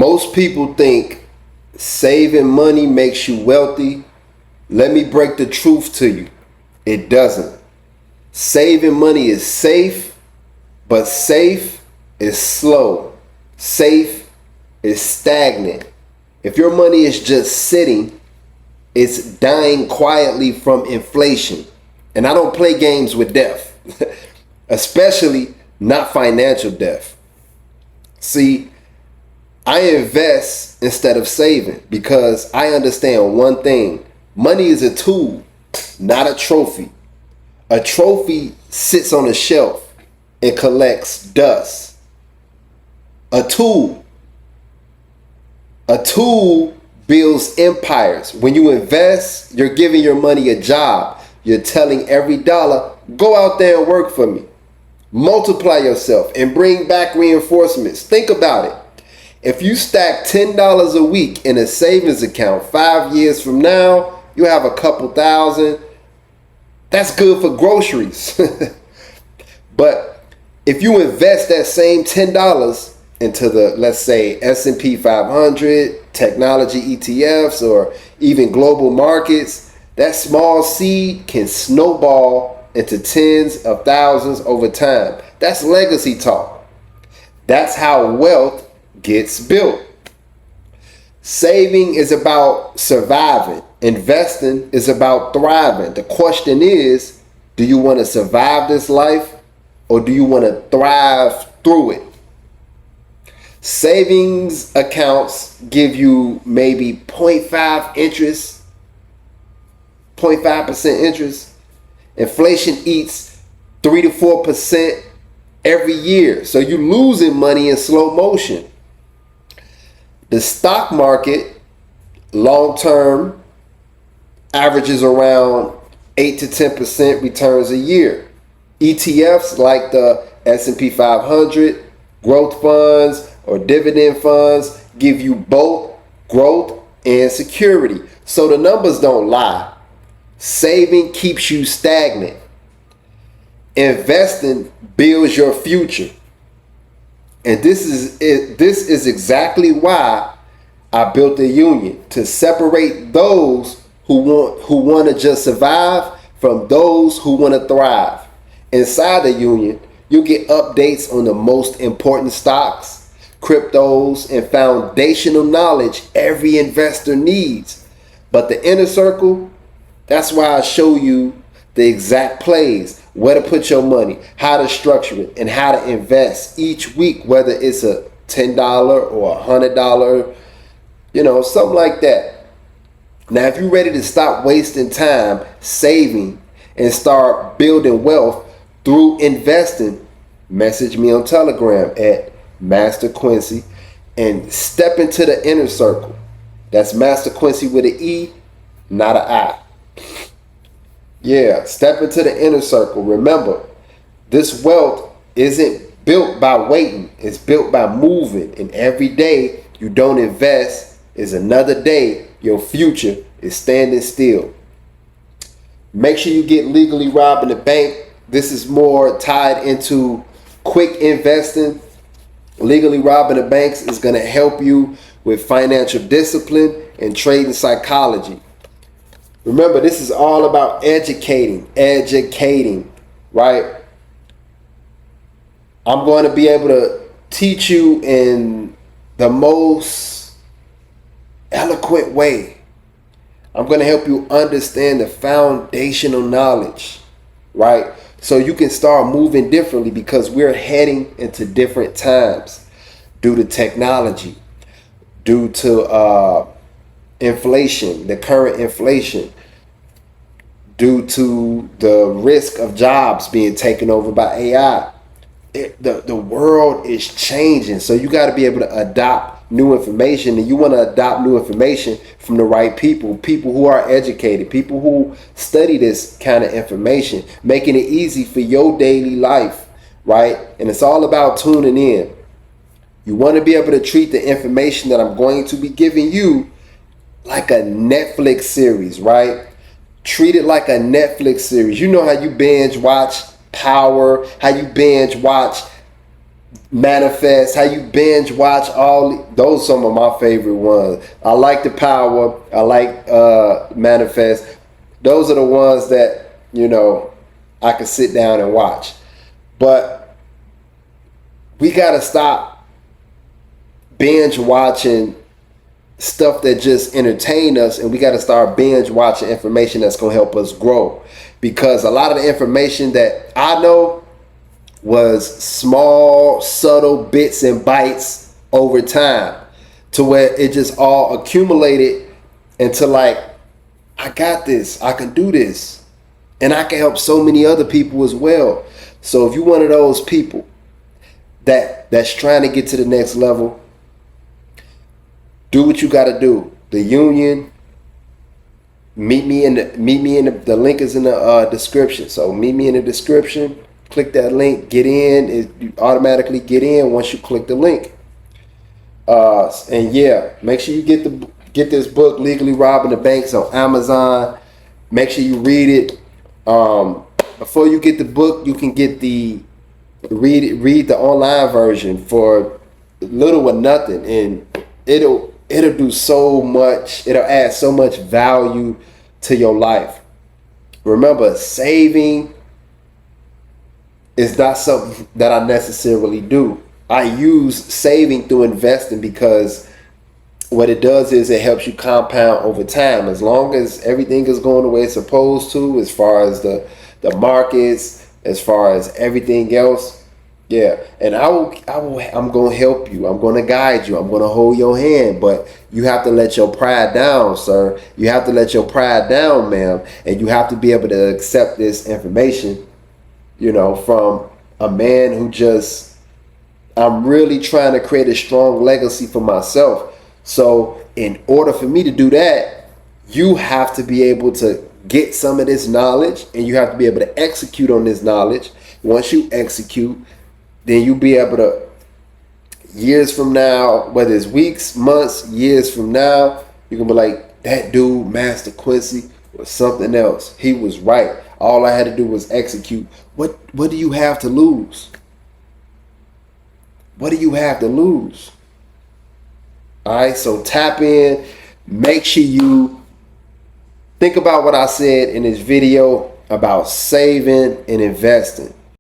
Most people think saving money makes you wealthy. Let me break the truth to you. It doesn't. Saving money is safe, but safe is slow. Safe is stagnant. If your money is just sitting, it's dying quietly from inflation. And I don't play games with death, especially not financial death. See, I invest instead of saving because I understand one thing. Money is a tool, not a trophy. A trophy sits on a shelf and collects dust. A tool builds empires. When you invest, you're giving your money a job. You're telling every dollar, go out there and work for me. Multiply yourself and bring back reinforcements. Think about it. If you stack $10 a week in a savings account, 5 years from now, you have a couple thousand. That's good for groceries. But if you invest that same $10 into the, let's say, S&P 500, technology ETFs, or even global markets, that small seed can snowball into tens of thousands over time. That's legacy talk. That's how wealth gets built. Saving is about surviving. Investing is about thriving. The question is, do you want to survive this life or do you want to thrive through it? Savings accounts give you maybe 0.5 interest, 0.5% interest. Inflation eats 3 to 4% every year. So you're losing money in slow motion. The stock market, long term, averages around 8 to 10% returns a year. ETFs like the S&P 500, growth funds, or dividend funds give you both growth and security. So the numbers don't lie. Saving keeps you stagnant. Investing builds your future. And this is exactly why I built a union, to separate those who want to just survive from those who want to thrive. Inside the union, you'll get updates on the most important stocks, cryptos, and foundational knowledge every investor needs. But the inner circle, that's why I show you the exact plays, where to put your money, how to structure it, and how to invest each week, whether it's a $10 or $100, something like that. Now, if you're ready to stop wasting time saving and start building wealth through investing, message me on Telegram at Master Quincy and step into the inner circle. That's Master Quincy with an E, not an I. Yeah, step into the inner circle. Remember, this wealth isn't built by waiting. It's built by moving. And every day you don't invest is another day your future is standing still. Make sure you get legally robbing the bank. This is more tied into quick investing. Legally robbing the banks is going to help you with financial discipline and trading psychology. Remember, this is all about educating, right? I'm going to be able to teach you in the most eloquent way. I'm going to help you understand the foundational knowledge, right? So you can start moving differently, because we're heading into different times due to technology, due to inflation, the current inflation, due to the risk of jobs being taken over by AI. The world is changing, so you got to be able to adopt new information, and you want to adopt new information from the right people who are educated, people who study this kind of information, making it easy for your daily life, right? And it's all about tuning in. You want to be able to treat the information that I'm going to be giving you like a Netflix series, right? Treat it like a Netflix series. You know how you binge watch Power, how you binge watch Manifest, how you binge watch all those, some of my favorite ones. I like The Power, I like Manifest. Those are the ones that, you know, I can sit down and watch. But we gotta stop binge watching stuff that just entertain us, and we got to start binge watching information that's going to help us grow, because a lot of the information that I know was small, subtle bits and bites over time, to where it just all accumulated into like, I got this, I can do this, and I can help so many other people as well. So if you're one of those people that's trying to get to the next level, do what you got to do. The union, meet me in the link is in the description. So meet me in the description. Click that link, get in. You automatically get in once you click the link. And yeah, make sure you get this book, Legally Robbing the Banks, on Amazon. Make sure you read it. Before you get the book, you can get read the online version for little or nothing, and it'll do so much. It'll add so much value to your life. Remember, saving is not something that I necessarily do. I use saving through investing, because what it does is it helps you compound over time. As long as everything is going the way it's supposed to, as far as the markets, as far as everything else. Yeah, and I'm going to help you. I'm going to guide you. I'm going to hold your hand. But you have to let your pride down, sir. You have to let your pride down, ma'am. And you have to be able to accept this information, you know, from a man who just, I'm really trying to create a strong legacy for myself. So in order for me to do that, you have to be able to get some of this knowledge, and you have to be able to execute on this knowledge. Once you execute, then you'll be able to, years from now, whether it's weeks, months, years from now, you can be like, that dude, Master Quincy, was something else. He was right. All I had to do was execute. What do you have to lose? What do you have to lose? All right, so tap in. Make sure you think about what I said in this video about saving and investing.